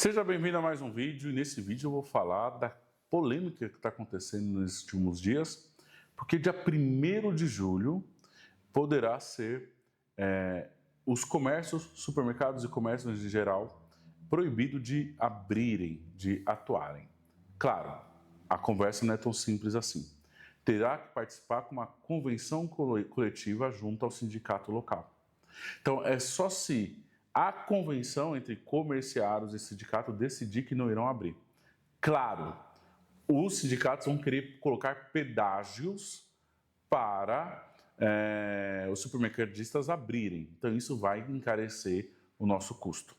Seja bem-vindo a mais um vídeo, e nesse vídeo eu vou falar da polêmica que está acontecendo nesses últimos dias, porque dia 1º de julho poderá ser os comércios, supermercados e comércios em geral, proibido de abrirem, de atuarem. Claro, a conversa não é tão simples assim. Terá que participar com uma convenção coletiva junto ao sindicato local. Então, é só se a convenção entre comerciários e sindicato decidir que não irão abrir. Claro, os sindicatos vão querer colocar pedágios para os supermercadistas abrirem. Então, isso vai encarecer o nosso custo.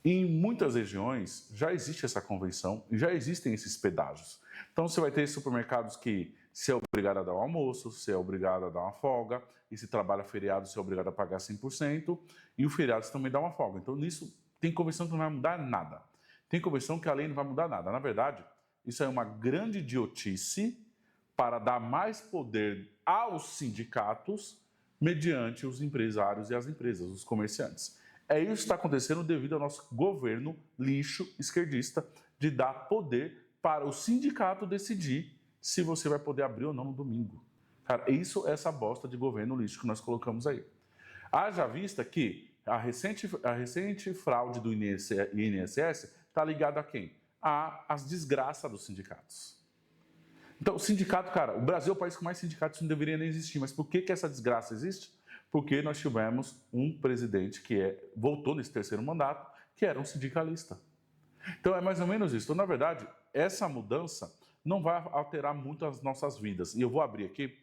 Em muitas regiões já existe essa convenção e já existem esses pedágios. Então, você vai ter supermercados que você é obrigado a dar um almoço, você é obrigado a dar uma folga, e se trabalha feriado, você é obrigado a pagar 100%, e o feriado você também dá uma folga. Então, nisso, tem convenção que não vai mudar nada. Tem convenção que a lei não vai mudar nada. Na verdade, isso é uma grande idiotice para dar mais poder aos sindicatos mediante os empresários e as empresas, os comerciantes. É isso que está acontecendo devido ao nosso governo lixo esquerdista de dar poder para o sindicato decidir se você vai poder abrir ou não no domingo. Cara, isso é essa bosta de governo lixo que nós colocamos aí. Haja vista que a recente fraude do INSS está ligada a quem? Às desgraças dos sindicatos. Então, o sindicato, cara, o Brasil é o país com mais sindicatos, não deveria nem existir. Mas por que essa desgraça existe? Porque nós tivemos um presidente que voltou nesse 3º mandato, que era um sindicalista. Então, é mais ou menos isso. Então, na verdade, essa mudança não vai alterar muito as nossas vidas. E eu vou abrir aqui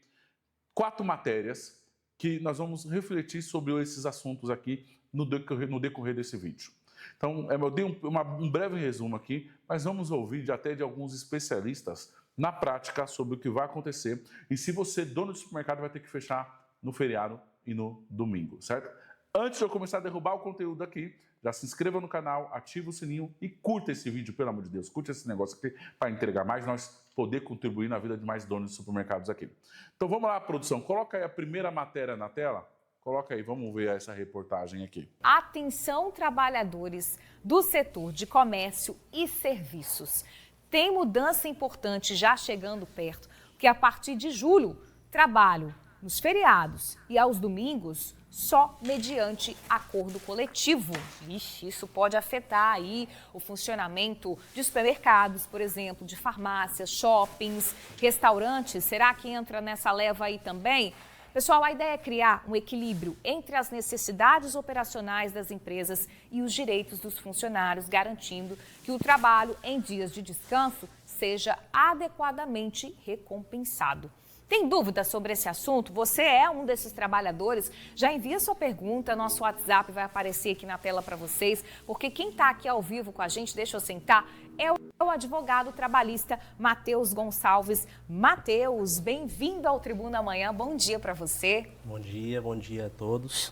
4 matérias que nós vamos refletir sobre esses assuntos aqui no decorrer desse vídeo. Então, eu dei um breve resumo aqui, mas vamos ouvir até de alguns especialistas na prática sobre o que vai acontecer e se você, dono de supermercado, vai ter que fechar no feriado e no domingo, certo? Antes de eu começar a derrubar o conteúdo aqui, já se inscreva no canal, ativa o sininho e curta esse vídeo, pelo amor de Deus. Curta esse negócio aqui para entregar mais, nós poder contribuir na vida de mais donos de supermercados aqui. Então vamos lá, produção. Coloca aí a primeira matéria na tela. Coloca aí, vamos ver essa reportagem aqui. Atenção, trabalhadores do setor de comércio e serviços. Tem mudança importante já chegando perto, porque a partir de julho, trabalho nos feriados e aos domingos só mediante acordo coletivo. Ixi, isso pode afetar aí o funcionamento de supermercados, por exemplo, de farmácias, shoppings, restaurantes. Será que entra nessa leva aí também? Pessoal, a ideia é criar um equilíbrio entre as necessidades operacionais das empresas e os direitos dos funcionários, garantindo que o trabalho em dias de descanso seja adequadamente recompensado. Tem dúvida sobre esse assunto? Você é um desses trabalhadores? Já envia sua pergunta, nosso WhatsApp vai aparecer aqui na tela para vocês, porque quem está aqui ao vivo com a gente, deixa eu sentar, é o advogado trabalhista Matheus Gonçalves. Matheus, bem-vindo ao Tribuna Amanhã, bom dia para você. Bom dia a todos.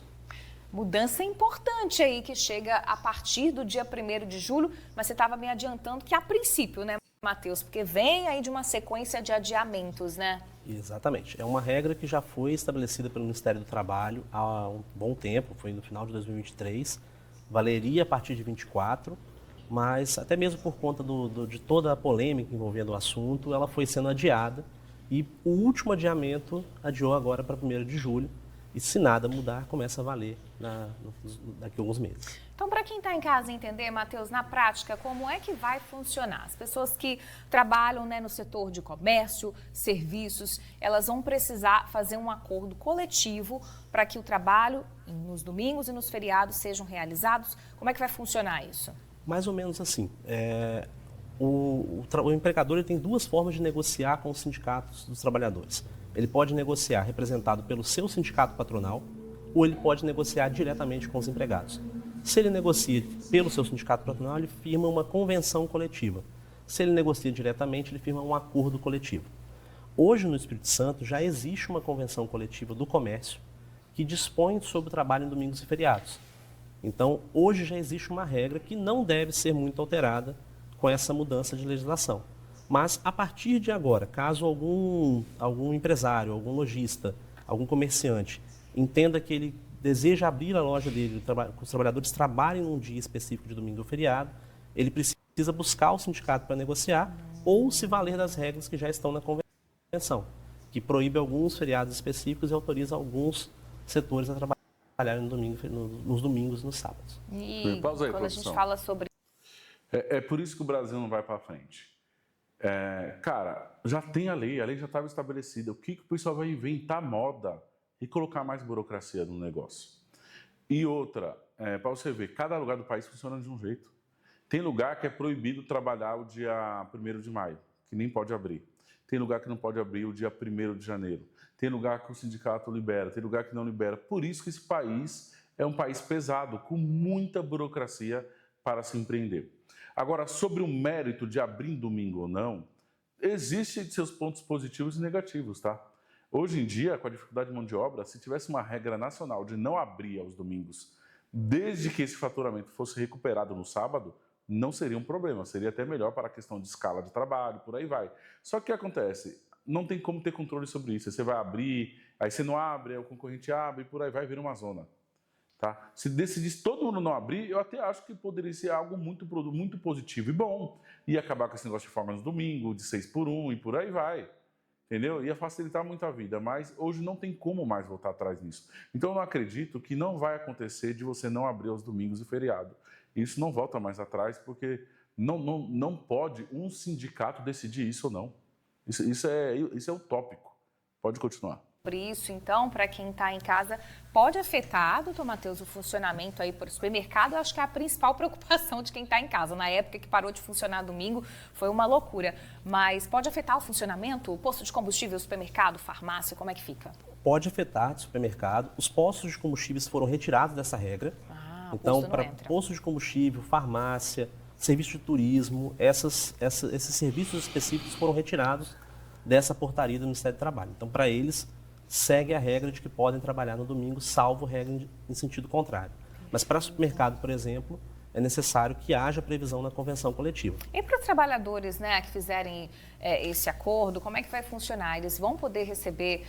Mudança importante aí que chega a partir do dia 1º de julho, mas você estava me adiantando que a princípio, né, Matheus? Porque vem aí de uma sequência de adiamentos, né? Exatamente. É uma regra que já foi estabelecida pelo Ministério do Trabalho há um bom tempo, foi no final de 2023, valeria a partir de 24, mas até mesmo por conta de toda a polêmica envolvendo o assunto, ela foi sendo adiada e o último adiamento adiou agora para 1º de julho e se nada mudar, começa a valer daqui a alguns meses. Então, para quem está em casa entender, Matheus, na prática, como é que vai funcionar? As pessoas que trabalham, né, no setor de comércio, serviços, elas vão precisar fazer um acordo coletivo para que o trabalho nos domingos e nos feriados sejam realizados. Como é que vai funcionar isso? Mais ou menos assim. O empregador ele tem 2 formas de negociar com os sindicatos dos trabalhadores. Ele pode negociar representado pelo seu sindicato patronal ou ele pode negociar diretamente com os empregados. Se ele negocia pelo seu sindicato patronal, ele firma uma convenção coletiva. Se ele negocia diretamente, ele firma um acordo coletivo. Hoje, no Espírito Santo, já existe uma convenção coletiva do comércio que dispõe sobre o trabalho em domingos e feriados. Então, hoje já existe uma regra que não deve ser muito alterada com essa mudança de legislação. Mas, a partir de agora, caso algum empresário, algum lojista, algum comerciante entenda que ele deseja abrir a loja dele, os trabalhadores trabalhem num dia específico de domingo ou feriado, ele precisa buscar o sindicato para negociar ou se valer das regras que já estão na convenção, que proíbe alguns feriados específicos e autoriza alguns setores a trabalhar no domingo, nos domingos e nos sábados. E Pausa aí, quando a gente produção. fala sobre... É por isso que o Brasil não vai para frente. Cara, já tem a lei já estava estabelecida. O que o pessoal vai inventar moda e colocar mais burocracia no negócio? E outra, para você ver, cada lugar do país funciona de um jeito. Tem lugar que é proibido trabalhar o dia 1º de maio, que nem pode abrir. Tem lugar que não pode abrir o dia 1º de janeiro. Tem lugar que o sindicato libera, tem lugar que não libera. Por isso que esse país é um país pesado, com muita burocracia para se empreender. Agora, sobre o mérito de abrir em domingo ou não, existem seus pontos positivos e negativos, tá? Hoje em dia, com a dificuldade de mão de obra, se tivesse uma regra nacional de não abrir aos domingos, desde que esse faturamento fosse recuperado no sábado, não seria um problema, seria até melhor para a questão de escala de trabalho, por aí vai. Só que o que acontece? Não tem como ter controle sobre isso. Você vai abrir, aí você não abre, aí o concorrente abre, por aí vai, vira uma zona. Tá? Se decidisse todo mundo não abrir, eu até acho que poderia ser algo muito positivo e bom. Ia acabar com esse negócio de folga no domingo, de 6 por 1 e por aí vai. Entendeu? Ia facilitar muito a vida, mas hoje não tem como mais voltar atrás nisso. Então eu não acredito que não vai acontecer de você não abrir aos domingos e feriado. Isso não volta mais atrás, porque não pode um sindicato decidir isso ou não. Isso é utópico. Pode continuar. Por isso, então, para quem está em casa, pode afetar, doutor Matheus, o funcionamento aí para o supermercado. Eu acho que é a principal preocupação de quem está em casa. Na época que parou de funcionar domingo, foi uma loucura. Mas pode afetar o funcionamento? O posto de combustível, supermercado, farmácia, como é que fica? Pode afetar o supermercado. Os postos de combustíveis foram retirados dessa regra. Então, para postos de combustível, farmácia, serviço de turismo, esses serviços específicos foram retirados dessa portaria do Ministério do Trabalho. Então, para eles, segue a regra de que podem trabalhar no domingo, salvo regra em sentido contrário. Mas para supermercado, por exemplo, é necessário que haja previsão na convenção coletiva. E para os trabalhadores, né, que fizerem esse acordo, como é que vai funcionar? Eles vão poder receber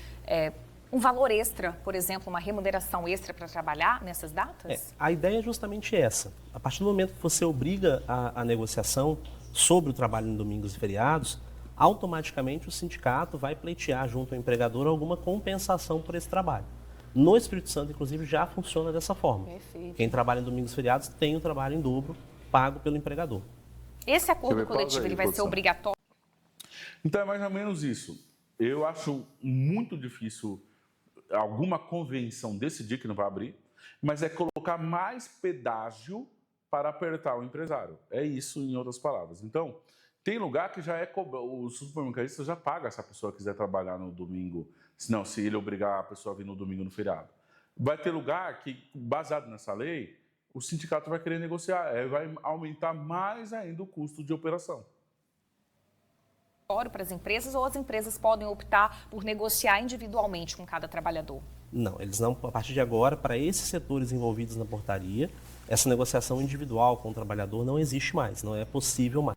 um valor extra, por exemplo, uma remuneração extra para trabalhar nessas datas? A ideia é justamente essa. A partir do momento que você obriga a negociação sobre o trabalho em domingos e feriados, automaticamente o sindicato vai pleitear junto ao empregador alguma compensação por esse trabalho. No Espírito Santo, inclusive, já funciona dessa forma. Perfeito. Quem trabalha em domingos e feriados tem o trabalho em dobro pago pelo empregador. Esse acordo coletivo ele vai ser obrigatório? Então é mais ou menos isso. Eu acho muito difícil alguma convenção decidir que não vai abrir, mas é colocar mais pedágio para apertar o empresário. É isso, em outras palavras. Então, tem lugar que já o supermercadista já paga se a pessoa quiser trabalhar no domingo, se ele obrigar a pessoa a vir no domingo no feriado. Vai ter lugar que, baseado nessa lei, o sindicato vai querer negociar, vai aumentar mais ainda o custo de operação. Para as empresas, ou as empresas podem optar por negociar individualmente com cada trabalhador? Não, eles não, a partir de agora, para esses setores envolvidos na portaria, essa negociação individual com o trabalhador não existe mais, não é possível mais.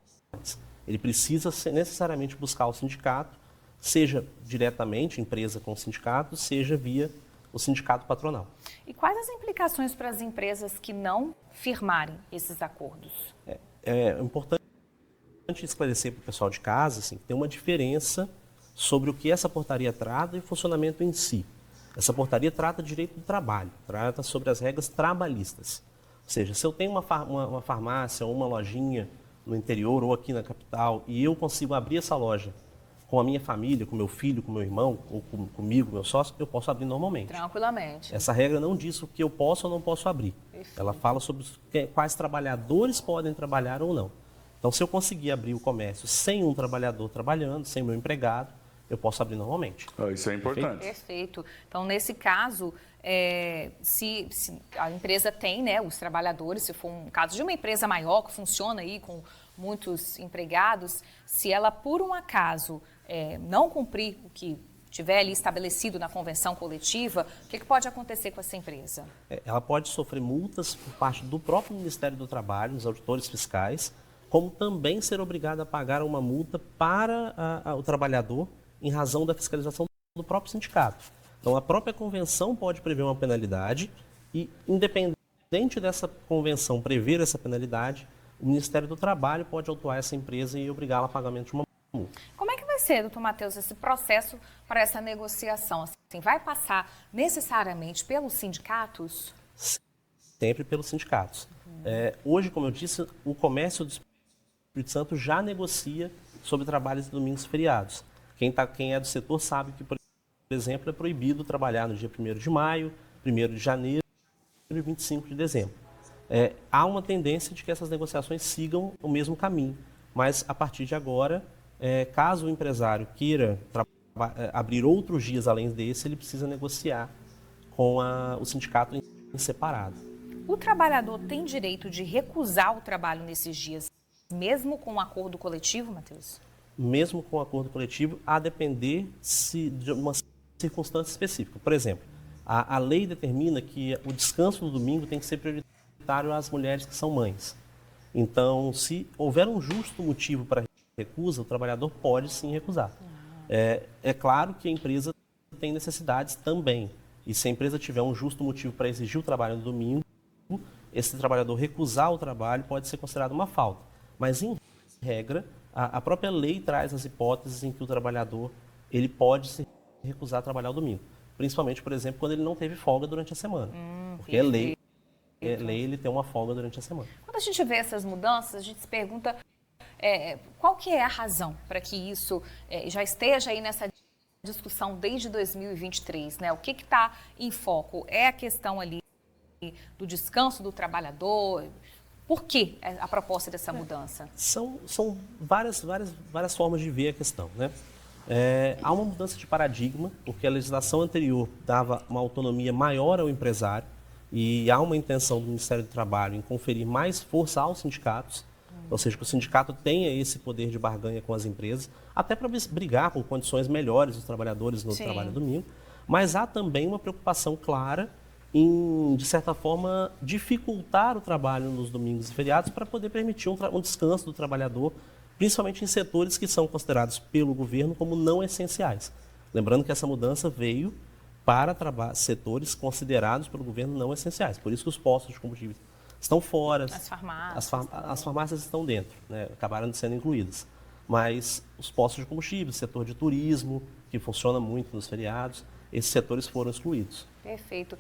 Ele precisa necessariamente buscar o sindicato, seja diretamente, empresa com o sindicato, seja via o sindicato patronal. E quais as implicações para as empresas que não firmarem esses acordos? É importante esclarecer para o pessoal de casa assim, que tem uma diferença sobre o que essa portaria trata e o funcionamento em si. Essa portaria trata direito do trabalho, trata sobre as regras trabalhistas. Ou seja, se eu tenho uma farmácia ou uma lojinha no interior ou aqui na capital e eu consigo abrir essa loja com a minha família, com meu filho, com meu irmão, ou comigo, meu sócio, eu posso abrir normalmente. Tranquilamente. Essa regra não diz o que eu posso ou não posso abrir. Perfeito. Ela fala sobre quais trabalhadores podem trabalhar ou não. Então, se eu conseguir abrir o comércio sem um trabalhador trabalhando, sem meu empregado, eu posso abrir normalmente. Isso é importante. Perfeito. Então, nesse caso, se a empresa tem, né, os trabalhadores, se for um caso de uma empresa maior que funciona aí com muitos empregados, se ela, por um acaso, não cumprir o que tiver ali estabelecido na convenção coletiva, o que pode acontecer com essa empresa? Ela pode sofrer multas por parte do próprio Ministério do Trabalho, dos auditores fiscais, como também ser obrigada a pagar uma multa para o trabalhador em razão da fiscalização do próprio sindicato. Então, a própria convenção pode prever uma penalidade e, independente dessa convenção prever essa penalidade, o Ministério do Trabalho pode autuar essa empresa e obrigá-la a pagamento de uma multa. Como é que vai ser, doutor Matheus, esse processo para essa negociação? Assim, vai passar necessariamente pelos sindicatos? Sempre pelos sindicatos. Hoje, como eu disse, o comércio do Espírito Santo já negocia sobre trabalhos de domingos e feriados. Quem é do setor sabe que, por exemplo, é proibido trabalhar no dia 1º de maio, 1º de janeiro e 25 de dezembro. Há uma tendência de que essas negociações sigam o mesmo caminho, mas a partir de agora, caso o empresário queira abrir outros dias além desse, ele precisa negociar com o sindicato em separado. O trabalhador tem direito de recusar o trabalho nesses dias, mesmo com um acordo coletivo, Matheus? Mesmo com um acordo coletivo, a depender de uma circunstância específica. Por exemplo, a lei determina que o descanso no domingo tem que ser prioritário às mulheres que são mães. Então, se houver um justo motivo para recusa, o trabalhador pode sim recusar. É claro que a empresa tem necessidades também. E se a empresa tiver um justo motivo para exigir o trabalho no domingo, esse trabalhador recusar o trabalho pode ser considerado uma falta. Mas, em regra, a própria lei traz as hipóteses em que o trabalhador ele pode se recusar a trabalhar o domingo. Principalmente, por exemplo, quando ele não teve folga durante a semana. Porque é lei ele tem uma folga durante a semana. Quando a gente vê essas mudanças, a gente se pergunta qual que é a razão para que isso já esteja aí nessa discussão desde 2023, né? O que está em foco? É a questão ali do descanso do trabalhador? Por que a proposta dessa mudança? São várias formas de ver a questão, né? Há uma mudança de paradigma, porque a legislação anterior dava uma autonomia maior ao empresário e há uma intenção do Ministério do Trabalho em conferir mais força aos sindicatos, ou seja, que o sindicato tenha esse poder de barganha com as empresas, até para brigar por condições melhores dos trabalhadores no trabalho domingo, mas há também uma preocupação clara em, de certa forma, dificultar o trabalho nos domingos e feriados para poder permitir um descanso do trabalhador, principalmente em setores que são considerados pelo governo como não essenciais. Lembrando que essa mudança veio para setores considerados pelo governo não essenciais, por isso que os postos de combustível estão fora, as farmácias estão dentro, né? Acabaram sendo incluídas. Mas os postos de combustível, setor de turismo, que funciona muito nos feriados, esses setores foram excluídos. Perfeito.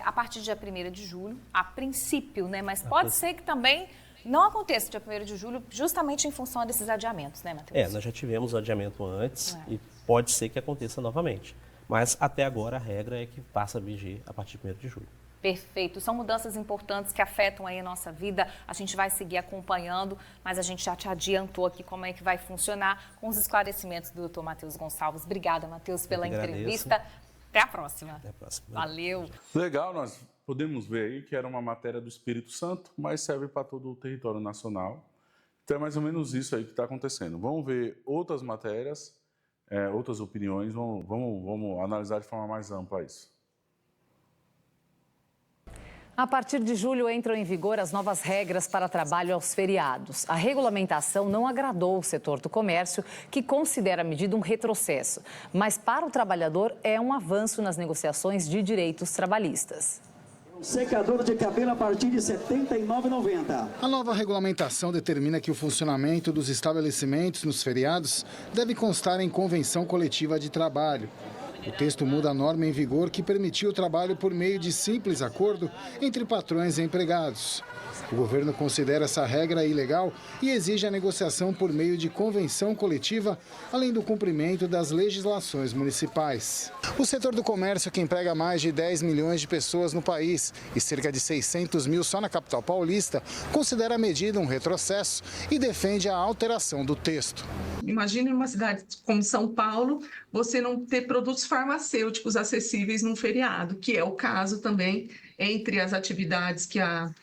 A partir do dia 1º de julho, a princípio, né? Mas pode ser que também não aconteça dia 1º de julho, justamente em função desses adiamentos, né, Matheus? Nós já tivemos o adiamento antes e pode ser que aconteça novamente. Mas até agora a regra é que passa a viger a partir de 1º de julho. Perfeito. São mudanças importantes que afetam aí a nossa vida. A gente vai seguir acompanhando, mas a gente já te adiantou aqui como é que vai funcionar com os esclarecimentos do Dr. Matheus Gonçalves. Obrigada, Matheus, pela entrevista. Até a próxima. Até a próxima. Valeu. Legal, nós podemos ver aí que era uma matéria do Espírito Santo, mas serve para todo o território nacional. Então é mais ou menos isso aí que está acontecendo. Vamos ver outras matérias, outras opiniões, vamos analisar de forma mais ampla isso. A partir de julho entram em vigor as novas regras para trabalho aos feriados. A regulamentação não agradou o setor do comércio, que considera a medida um retrocesso. Mas para o trabalhador é um avanço nas negociações de direitos trabalhistas. Secador de cabelo a partir de R$ 79,90. A nova regulamentação determina que o funcionamento dos estabelecimentos nos feriados deve constar em convenção coletiva de trabalho. O texto muda a norma em vigor que permitia o trabalho por meio de simples acordo entre patrões e empregados. O governo considera essa regra ilegal e exige a negociação por meio de convenção coletiva, além do cumprimento das legislações municipais. O setor do comércio, que emprega mais de 10 milhões de pessoas no país e cerca de 600 mil só na capital paulista, considera a medida um retrocesso e defende a alteração do texto. Imagine uma cidade como São Paulo, você não ter produtos farmacêuticos acessíveis num feriado, que é o caso também entre as atividades que a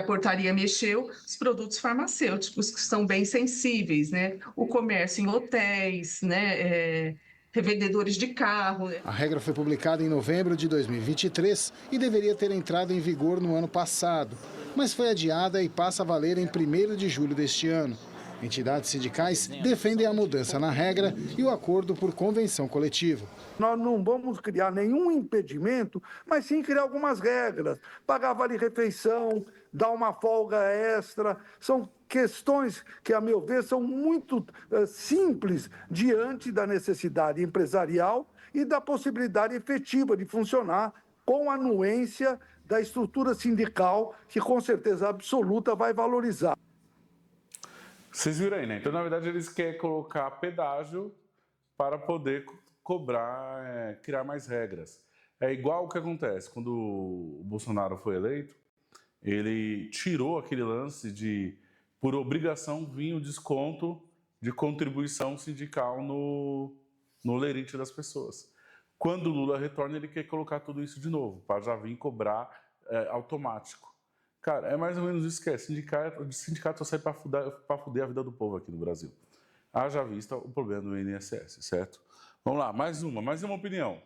portaria mexeu, os produtos farmacêuticos, que são bem sensíveis, né? O comércio em hotéis, né? Revendedores de carro. A regra foi publicada em novembro de 2023 e deveria ter entrado em vigor no ano passado, mas foi adiada e passa a valer em 1º de julho deste ano. Entidades sindicais defendem a mudança na regra e o acordo por convenção coletiva. Nós não vamos criar nenhum impedimento, mas sim criar algumas regras. Pagar vale-refeição, dar uma folga extra. São questões que, a meu ver, são muito simples diante da necessidade empresarial e da possibilidade efetiva de funcionar com a anuência da estrutura sindical, que com certeza absoluta vai valorizar. Vocês viram aí, né? Então, na verdade, eles querem colocar pedágio para poder cobrar, criar mais regras. É igual o que acontece quando o Bolsonaro foi eleito, ele tirou aquele lance de, por obrigação, vir o desconto de contribuição sindical no lerite das pessoas. Quando o Lula retorna, ele quer colocar tudo isso de novo, para já vir cobrar automático. Cara, é mais ou menos isso que é. Sindicato só sai para fuder a vida do povo aqui no Brasil. Haja vista o problema do INSS, certo? Vamos lá, mais uma opinião.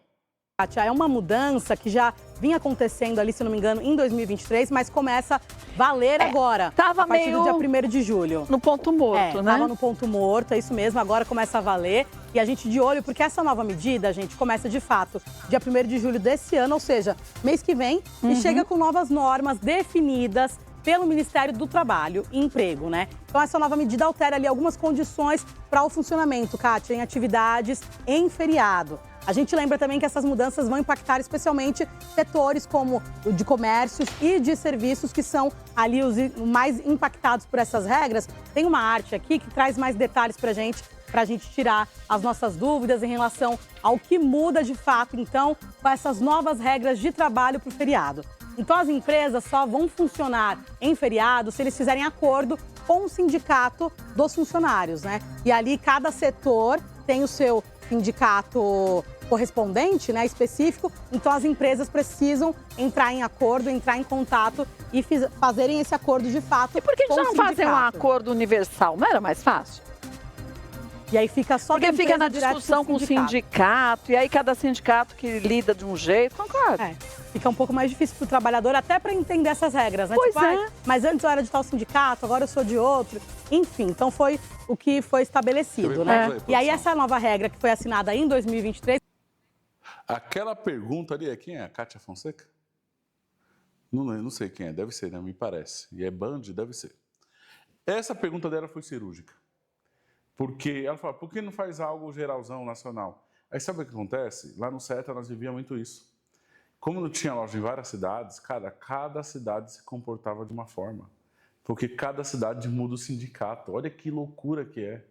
É uma mudança que já vinha acontecendo ali, se não me engano, em 2023, mas começa a valer agora, tava a partir meio do dia 1º de julho. No ponto morto, né? Tava no ponto morto, é isso mesmo, agora começa a valer. E a gente de olho, porque essa nova medida, gente, começa de fato dia 1º de julho desse ano, ou seja, mês que vem, e chega com novas normas definidas pelo Ministério do Trabalho e Emprego, né? Então, essa nova medida altera ali algumas condições para o funcionamento, Kátia, em atividades em feriado. A gente lembra também que essas mudanças vão impactar especialmente setores como o de comércios e de serviços, que são ali os mais impactados por essas regras. Tem uma arte aqui que traz mais detalhes para a gente tirar as nossas dúvidas em relação ao que muda de fato, então, com essas novas regras de trabalho para o feriado. Então, as empresas só vão funcionar em feriado se eles fizerem acordo com o sindicato dos funcionários, né? E ali, cada setor tem o seu sindicato correspondente, né, específico. Então, as empresas precisam entrar em acordo, entrar em contato e fazerem esse acordo de fato. E por que já não fazem um acordo universal? Não era mais fácil? E aí fica só... Porque fica na discussão com o sindicato, e aí cada sindicato que lida de um jeito, concordo. Fica um pouco mais difícil para o trabalhador até para entender essas regras, né? Pois mas antes eu era de tal sindicato, agora eu sou de outro. Enfim, então foi o que foi estabelecido, né? E aí essa nova regra que foi assinada em 2023... Aquela pergunta ali, quem é? A Kátia Fonseca? Não sei quem é, deve ser, né? Me parece. E é Band, deve ser. Essa pergunta dela foi cirúrgica. Porque ela fala, por que não faz algo geralzão, nacional? Aí sabe o que acontece? Lá no CETA nós vivíamos muito isso. Como não tinha loja em várias cidades, cada cidade se comportava de uma forma. Porque cada cidade muda o sindicato. Olha que loucura que é.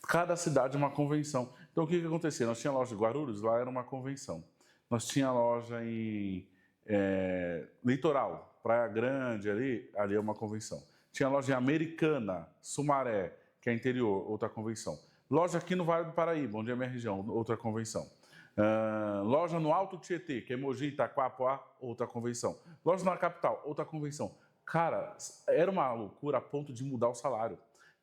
Cada cidade é uma convenção. Então, o que acontecia? Nós tínhamos loja em Guarulhos, lá era uma convenção. Nós tínhamos loja em Litoral, Praia Grande, ali é uma convenção. Tinha loja em Americana, Sumaré, que é interior, outra convenção. Loja aqui no Vale do Paraíba, onde é a minha região, outra convenção. Loja no Alto Tietê, que é Mogi, Itaquapoá, outra convenção. Loja na capital, outra convenção. Cara, era uma loucura a ponto de mudar o salário.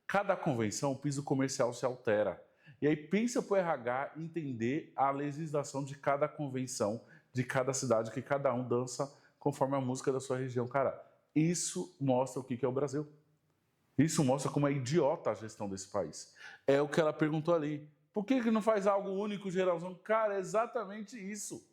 Cada convenção, o piso comercial se altera. E aí pensa para o RH entender a legislação de cada convenção, de cada cidade, que cada um dança conforme a música da sua região. Cara, isso mostra o que é o Brasil. Isso mostra como é idiota a gestão desse país. É o que ela perguntou ali. Por que não faz algo único, geralzão? Cara, é exatamente isso.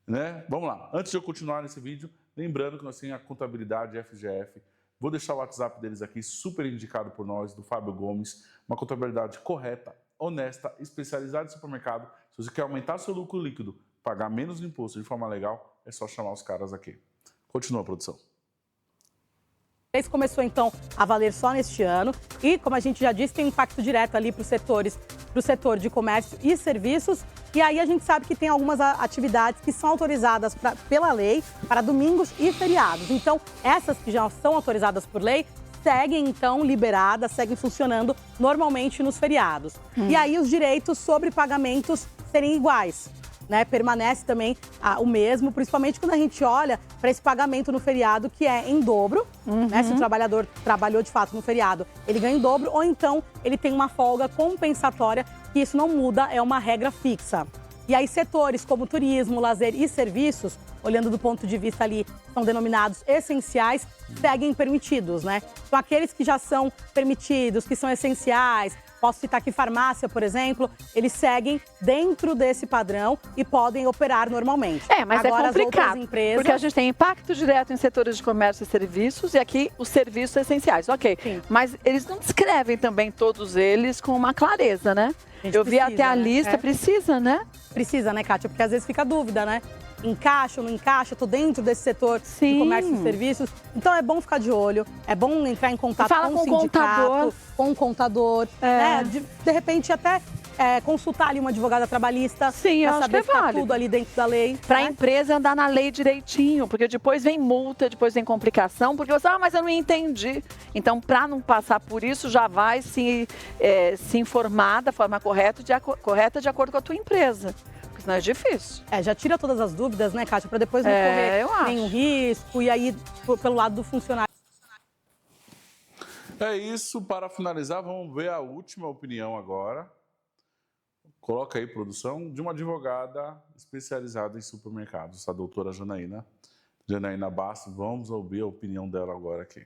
Né? Vamos lá. Antes de eu continuar nesse vídeo, lembrando que nós temos a contabilidade FGF. Vou deixar o WhatsApp deles aqui, super indicado por nós, do Fábio Gomes. Uma contabilidade correta, honesta, especializada em supermercado. Se você quer aumentar seu lucro líquido, pagar menos imposto de forma legal, é só chamar os caras aqui. Continua, produção. Esse começou, então, a valer só neste ano e, como a gente já disse, tem impacto direto ali para o setor de comércio e serviços. E aí a gente sabe que tem algumas atividades que são autorizadas pela lei para domingos e feriados. Então, essas que já são autorizadas por lei seguem, então, liberadas, seguem funcionando normalmente nos feriados. E aí os direitos sobre pagamentos serem iguais. Né, permanece também o mesmo, principalmente quando a gente olha para esse pagamento no feriado, que é em dobro, né, se o trabalhador trabalhou de fato no feriado, ele ganha em dobro, ou então ele tem uma folga compensatória, que isso não muda, é uma regra fixa. E aí setores como turismo, lazer e serviços, olhando do ponto de vista ali, são denominados essenciais, seguem permitidos, né? Então aqueles que já são permitidos, que são essenciais, Posso citar aqui farmácia, por exemplo, eles seguem dentro desse padrão e podem operar normalmente. Mas agora, é complicado, as outras empresas... porque a gente tem impacto direto em setores de comércio e serviços e aqui os serviços essenciais, ok. Sim. Mas eles não descrevem também todos eles com uma clareza, né? Eu vi precisa, até a né? lista, precisa, né? Precisa, né, Kátia? Porque às vezes fica a dúvida, né? Encaixa ou não encaixa? Tô dentro desse setor de comércio e serviços. Então é bom ficar de olho, é bom entrar em contato com o sindicato, com o contador, né? De repente até consultar ali uma advogada trabalhista. Sim, pra eu saber acho que é tá válido. tudo ali dentro da lei. Para a empresa andar na lei direitinho, porque depois vem multa, depois vem complicação, porque você, mas eu não entendi. Então, para não passar por isso, já vai se informar da forma correta de acordo com a tua empresa. Porque senão é difícil. Já tira todas as dúvidas, né, Kátia? Para depois não correr nenhum risco e aí pelo lado do funcionário. É isso, para finalizar, vamos ver a última opinião agora. Coloca aí, produção, de uma advogada especializada em supermercados, a doutora Janaína Bastos. Vamos ouvir a opinião dela agora aqui.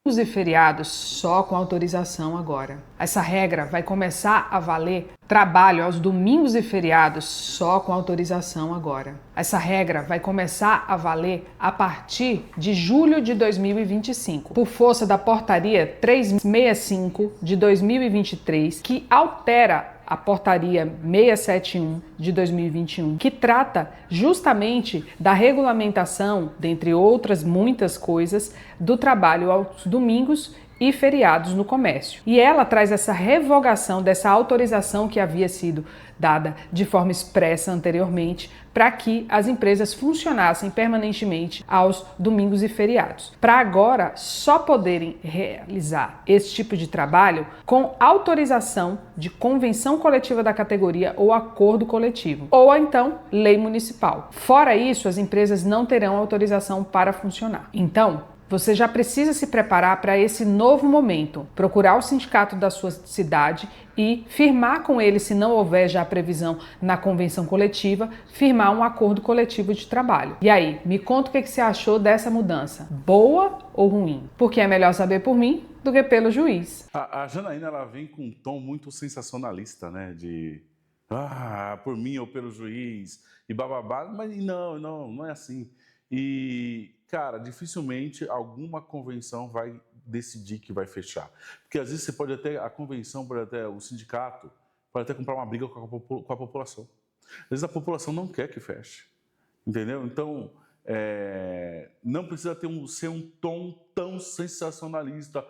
E feriados só com autorização agora. Essa regra vai começar a valer trabalho aos domingos e feriados só com autorização agora. Essa regra vai começar a valer a partir de julho de 2025, por força da portaria 365 de 2023, que altera a portaria 671 de 2021, que trata justamente da regulamentação, dentre outras muitas coisas, do trabalho aos domingos e feriados no comércio. E ela traz essa revogação dessa autorização que havia sido dada de forma expressa anteriormente para que as empresas funcionassem permanentemente aos domingos e feriados. Para agora só poderem realizar esse tipo de trabalho com autorização de convenção coletiva da categoria ou acordo coletivo, ou então lei municipal. Fora isso, as empresas não terão autorização para funcionar. Então, você já precisa se preparar para esse novo momento, procurar o sindicato da sua cidade e firmar com ele, se não houver já previsão na convenção coletiva, firmar um acordo coletivo de trabalho. E aí, me conta o que você achou dessa mudança, boa ou ruim? Porque é melhor saber por mim do que pelo juiz. A Janaína, ela vem com um tom muito sensacionalista, né? Por mim ou pelo juiz e bababá, mas não é assim. E, cara, dificilmente alguma convenção vai decidir que vai fechar. Porque às vezes você pode até, o sindicato, pode até comprar uma briga com a população. Às vezes a população não quer que feche, entendeu? Então, não precisa ser um tom tão sensacionalista.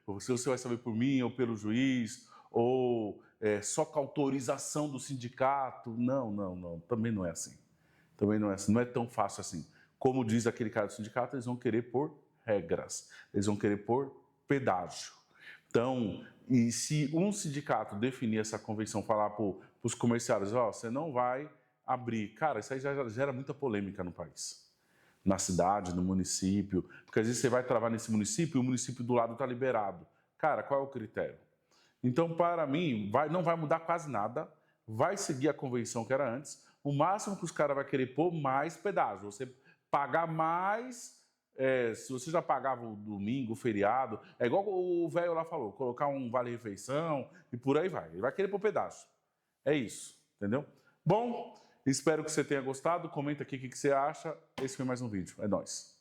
Você vai saber por mim ou pelo juiz, ou só com a autorização do sindicato. Não, também não é assim. Também não é tão fácil assim. Como diz aquele cara do sindicato, eles vão querer pôr regras, eles vão querer pôr pedágio. Então, e se um sindicato definir essa convenção, falar para os comerciários, você não vai abrir. Cara, isso aí já gera muita polêmica no país. Na cidade, no município. Porque às vezes você vai travar nesse município e o município do lado está liberado. Cara, qual é o critério? Então, para mim, não vai mudar quase nada, vai seguir a convenção que era antes. O máximo que os caras vão querer pôr mais pedágio. Você pagar mais, se você já pagava o domingo, o feriado, é igual o velho lá falou, colocar um vale-refeição e por aí vai. Ele vai querer pôr pedágio. É isso, entendeu? Bom, espero que você tenha gostado. Comenta aqui o que você acha. Esse foi mais um vídeo. É nóis.